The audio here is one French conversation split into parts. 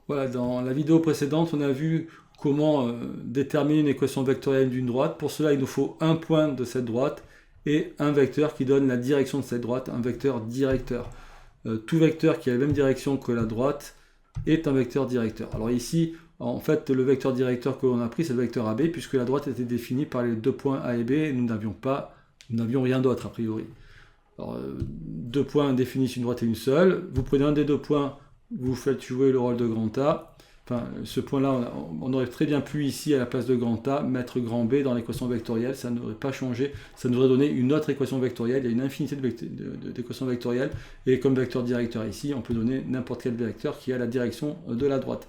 Voilà, dans la vidéo précédente, on a vu comment déterminer une équation vectorielle d'une droite. Pour cela, il nous faut un point de cette droite et un vecteur qui donne la direction de cette droite, un vecteur directeur. Tout vecteur qui a la même direction que la droite est un vecteur directeur. Alors ici, en fait, le vecteur directeur que l'on a pris, c'est le vecteur AB, puisque la droite était définie par les deux points A et B, et nous n'avions rien d'autre a priori. Alors, deux points définissent une droite et une seule. Vous prenez un des deux points, vous faites jouer le rôle de grand A. Enfin, ce point-là, on aurait très bien pu ici, à la place de grand A, mettre grand B dans l'équation vectorielle. Ça n'aurait pas changé. Ça nous aurait donné une autre équation vectorielle. Il y a une infinité d'équations vectorielles. Et comme vecteur directeur ici, on peut donner n'importe quel vecteur qui a la direction de la droite.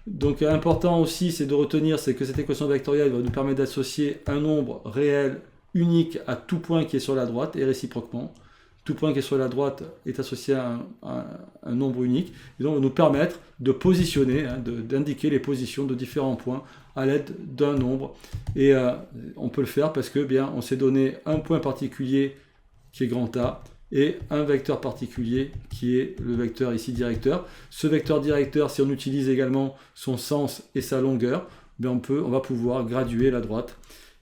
Donc important aussi, c'est de retenir, c'est que cette équation vectorielle va nous permettre d'associer un nombre réel unique à tout point qui est sur la droite et réciproquement. Tout point qui est sur la droite est associé à un nombre unique, et donc va nous permettre de positionner, d'indiquer les positions de différents points à l'aide d'un nombre. Et on peut le faire parce que bien, on s'est donné un point particulier qui est grand A, et un vecteur particulier qui est le vecteur ici directeur. Ce vecteur directeur, si on utilise également son sens et sa longueur, bien on va pouvoir graduer la droite.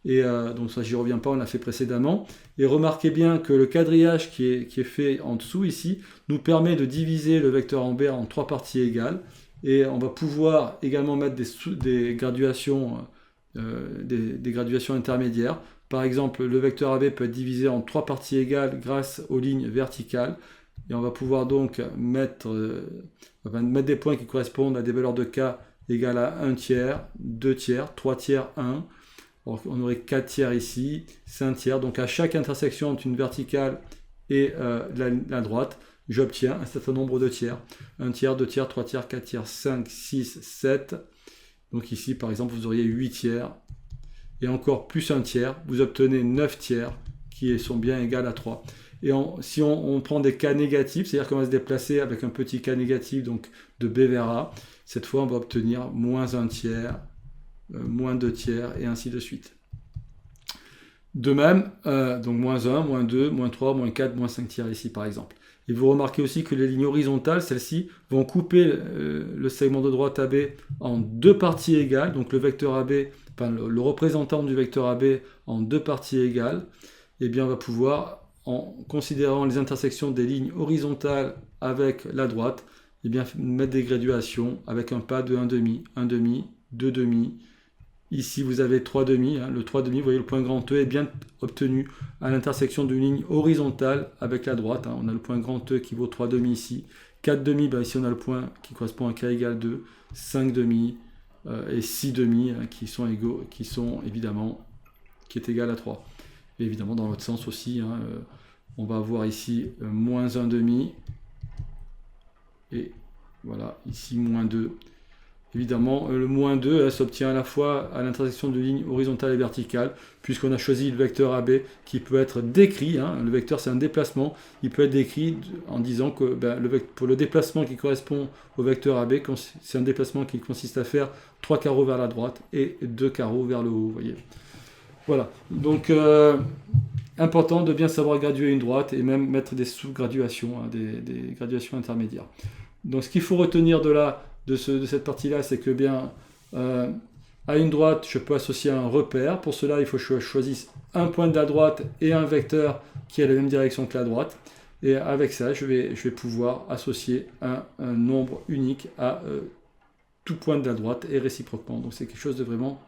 Et donc ça, j'y reviens pas, on l'a fait précédemment. Et remarquez bien que le quadrillage qui est fait en dessous ici nous permet de diviser le vecteur en B en trois parties égales. Et on va pouvoir également mettre des graduations intermédiaires. Par exemple, le vecteur AB peut être divisé en trois parties égales grâce aux lignes verticales. Et on va pouvoir donc mettre des points qui correspondent à des valeurs de K égales à 1 tiers, 2 tiers, 3 tiers, 1. Alors, on aurait 4 tiers ici, 5 tiers. Donc à chaque intersection entre une verticale et la droite, j'obtiens un certain nombre de tiers. 1 tiers, 2 tiers, 3 tiers, 4 tiers, 5, 6, 7. Donc ici, par exemple, vous auriez 8 tiers. Et encore plus 1 tiers, vous obtenez 9 tiers qui sont bien égales à 3. Et si on prend des cas négatifs, c'est-à-dire qu'on va se déplacer avec un petit cas négatif, donc de B vers A, cette fois on va obtenir moins 1 tiers, moins 2 tiers, et ainsi de suite. De même, donc moins 1, moins 2, moins 3, moins 4, moins 5 tiers ici par exemple. Et vous remarquez aussi que les lignes horizontales, celles-ci, vont couper le segment de droite AB en deux parties égales, donc le vecteur AB, enfin le représentant du vecteur AB en deux parties égales. Et bien on va pouvoir, en considérant les intersections des lignes horizontales avec la droite, et bien mettre des graduations avec un pas de 1,5, 1,5, 2,5. Ici, vous avez 3,5. Le 3,5, vous voyez, le point grand E est bien obtenu à l'intersection d'une ligne horizontale avec la droite. On a le point grand E qui vaut 3,5 ici. 4,5, ici on a le point qui correspond à K égale 2. 5,5 et 6,5 qui sont évidemment qui est égal à 3. Et évidemment, dans l'autre sens aussi, on va avoir ici moins 1,5. Et voilà, ici moins 2. Évidemment, le moins 2 s'obtient à la fois à l'intersection de lignes horizontales et verticales, puisqu'on a choisi le vecteur AB qui peut être décrit, le vecteur c'est un déplacement, il peut être décrit en disant que pour le déplacement qui correspond au vecteur AB, c'est un déplacement qui consiste à faire 3 carreaux vers la droite et 2 carreaux vers le haut, vous voyez. Voilà, donc important de bien savoir graduer une droite et même mettre des sous-graduations, des graduations intermédiaires. Donc ce qu'il faut retenir de cette partie-là, c'est que bien à une droite, je peux associer un repère. Pour cela, il faut que je choisisse un point de la droite et un vecteur qui a la même direction que la droite. Et avec ça, je vais pouvoir associer un nombre unique à tout point de la droite et réciproquement. Donc c'est quelque chose de vraiment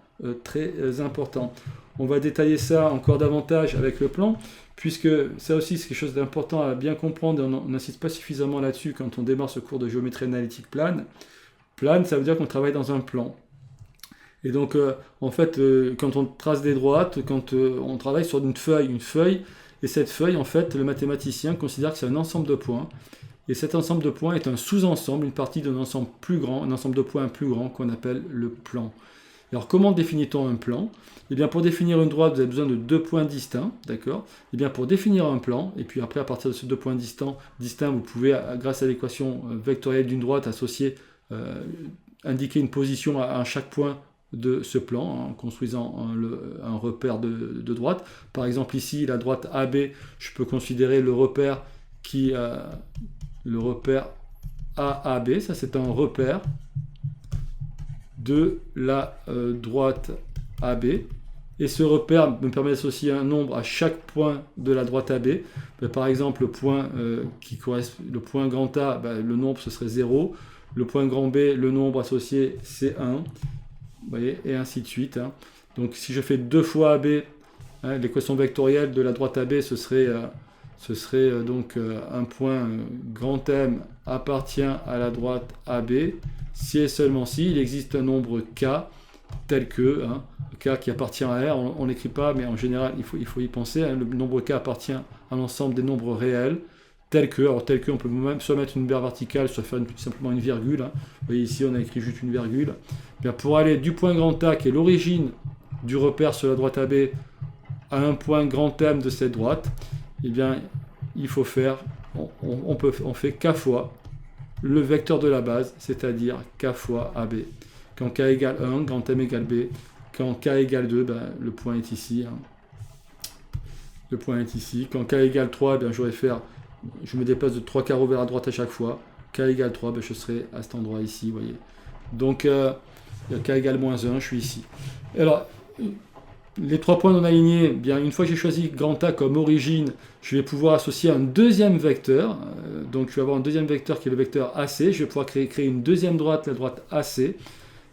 très important. On va détailler ça encore davantage avec le plan, puisque ça aussi c'est quelque chose d'important à bien comprendre, et on n'insiste pas suffisamment là-dessus quand on démarre ce cours de géométrie analytique plane. Plane, ça veut dire qu'on travaille dans un plan. Et donc, en fait, quand on trace des droites, quand on travaille sur une feuille, et cette feuille, en fait, le mathématicien considère que c'est un ensemble de points, et cet ensemble de points est un sous-ensemble, une partie d'un ensemble plus grand, un ensemble de points plus grand qu'on appelle le plan. Alors, comment définit-on un plan ? Eh bien, pour définir une droite, vous avez besoin de deux points distincts, d'accord ? Eh bien, pour définir un plan, et puis après, à partir de ces deux points distincts, vous pouvez, grâce à l'équation vectorielle d'une droite, indiquer une position à chaque point de ce plan, en construisant un repère de droite. Par exemple, ici, la droite AB, je peux considérer le repère AAB, ça c'est un repère. de la droite AB. Et ce repère me permet d'associer un nombre à chaque point de la droite AB. Par exemple, le point le point grand A, le nombre ce serait 0. Le point grand B, le nombre associé c'est 1. Vous voyez, et ainsi de suite. Donc si je fais 2 fois AB, l'équation vectorielle de la droite AB, ce serait donc un point grand M appartient à la droite AB, si et seulement si il existe un nombre K tel que, K qui appartient à R, on n'écrit pas, mais en général il faut y penser, le nombre K appartient à l'ensemble des nombres réels, tel que, on peut même soit mettre une barre verticale, soit faire simplement une virgule. Vous voyez ici on a écrit juste une virgule. Bien, pour aller du point grand A qui est l'origine du repère sur la droite AB à un point grand M de cette droite, eh bien, il faut faire, on fait K fois le vecteur de la base, c'est-à-dire K fois AB. Quand K égale 1, grand M égale B. Quand K égale 2, le point est ici. Le point est ici. Quand K égale 3, je me déplace de 3 carreaux vers la droite à chaque fois. K égale 3, je serai à cet endroit ici, vous voyez. Donc, K égale moins 1, je suis ici. Alors, les 3 points non alignés, bien, une fois que j'ai choisi grand A comme origine, je vais pouvoir associer un deuxième vecteur. Donc je vais avoir un deuxième vecteur qui est le vecteur AC. Je vais pouvoir créer une deuxième droite, la droite AC.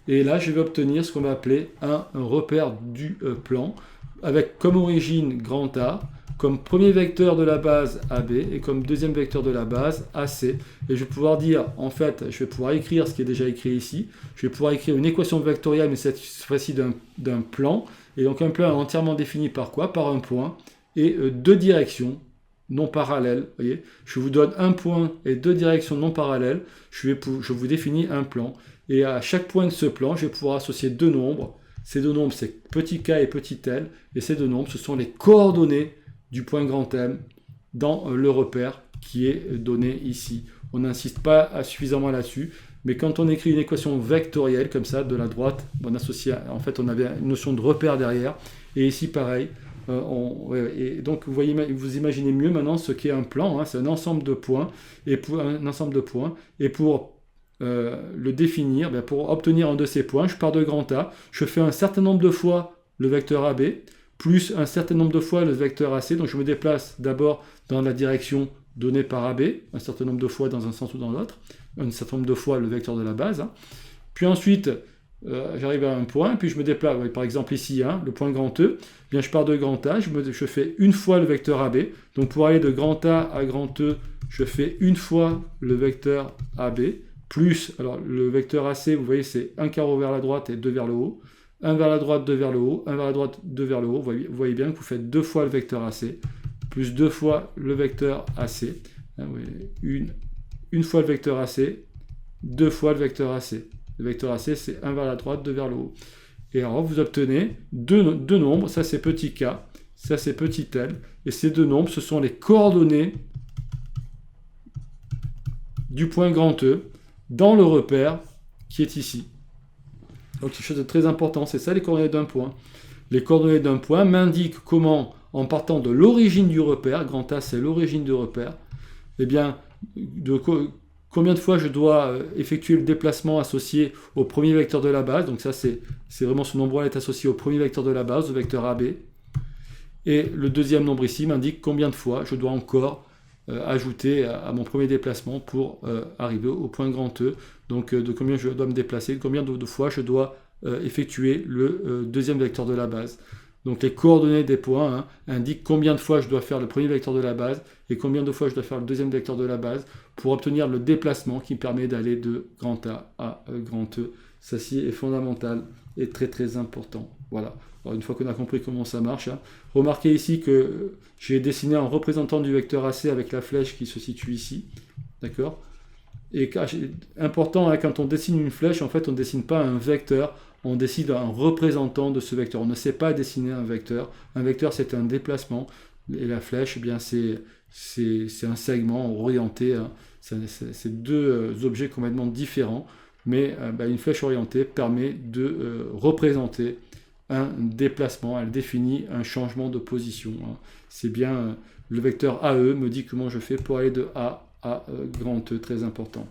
Et là, je vais obtenir ce qu'on va appeler un repère du plan, avec comme origine grand A, comme premier vecteur de la base AB et comme deuxième vecteur de la base AC. Et je vais pouvoir dire, en fait, je vais pouvoir écrire ce qui est déjà écrit ici. Je vais pouvoir écrire une équation vectorielle, mais cette fois-ci d'un plan. Et donc un plan entièrement défini par quoi? Par un point et 2 directions non parallèles. Voyez, je vous donne un point et 2 directions non parallèles. Je vous définis un plan. Et à chaque point de ce plan, je vais pouvoir associer 2 nombres. Ces 2 nombres, c'est petit k et petit l. Et ces 2 nombres, ce sont les coordonnées du point grand M dans le repère qui est donné ici. On n'insiste pas suffisamment là-dessus. Mais quand on écrit une équation vectorielle comme ça, de la droite, on associe, en fait, on avait une notion de repère derrière. Et ici, pareil. Et donc, vous imaginez mieux maintenant ce qu'est un plan. C'est un ensemble de points. Et pour le définir, pour obtenir un de ces points, je pars de grand A. Je fais un certain nombre de fois le vecteur AB, plus un certain nombre de fois le vecteur AC. Donc, je me déplace d'abord dans la direction donnée par AB, un certain nombre de fois dans un sens ou dans l'autre, un certain nombre de fois le vecteur de la base. Puis ensuite, j'arrive à un point, puis je me déplace, par exemple ici, le point grand E, bien je pars de grand A, je fais une fois le vecteur AB. Donc pour aller de grand A à grand E, je fais une fois le vecteur AB, plus, alors le vecteur AC, vous voyez, c'est un carreau vers la droite et 2 vers le haut. Un vers la droite, 2 vers le haut, un vers la droite, 2 vers le haut. Vous voyez bien que vous faites 2 fois le vecteur AC, plus 2 fois le vecteur AC. Une fois le vecteur AC, 2 fois le vecteur AC. Le vecteur AC, c'est 1 vers la droite, 2 vers le haut. Et alors, vous obtenez deux nombres. Ça, c'est petit k. Ça, c'est petit l. Et ces 2 nombres, ce sont les coordonnées du point grand E dans le repère qui est ici. Donc, quelque chose de très important. C'est ça, les coordonnées d'un point. Les coordonnées d'un point m'indiquent comment, en partant de l'origine du repère, grand A, c'est l'origine du repère, eh bien, combien de fois je dois effectuer le déplacement associé au premier vecteur de la base. Donc ça, c'est vraiment ce nombre-là est associé au premier vecteur de la base, au vecteur AB. Et le deuxième nombre ici m'indique combien de fois je dois encore ajouter à mon premier déplacement pour arriver au point grand E. Donc de combien je dois me déplacer, combien de fois je dois effectuer le deuxième vecteur de la base. Donc les coordonnées des points indiquent combien de fois je dois faire le premier vecteur de la base et combien de fois je dois faire le deuxième vecteur de la base pour obtenir le déplacement qui permet d'aller de grand A à grand E. Ceci est fondamental et très très important. Voilà. Alors, une fois qu'on a compris comment ça marche, remarquez ici que j'ai dessiné un représentant du vecteur AC avec la flèche qui se situe ici. D'accord ? Et important, quand on dessine une flèche, en fait, on ne dessine pas un vecteur, on dessine un représentant de ce vecteur. On ne sait pas dessiner un vecteur. Un vecteur, c'est un déplacement. Et la flèche, eh bien, c'est un segment orienté. C'est 2 objets complètement différents. Mais une flèche orientée permet de représenter un déplacement. Elle définit un changement de position. C'est bien le vecteur AE me dit comment je fais pour aller de A à grand E, très important.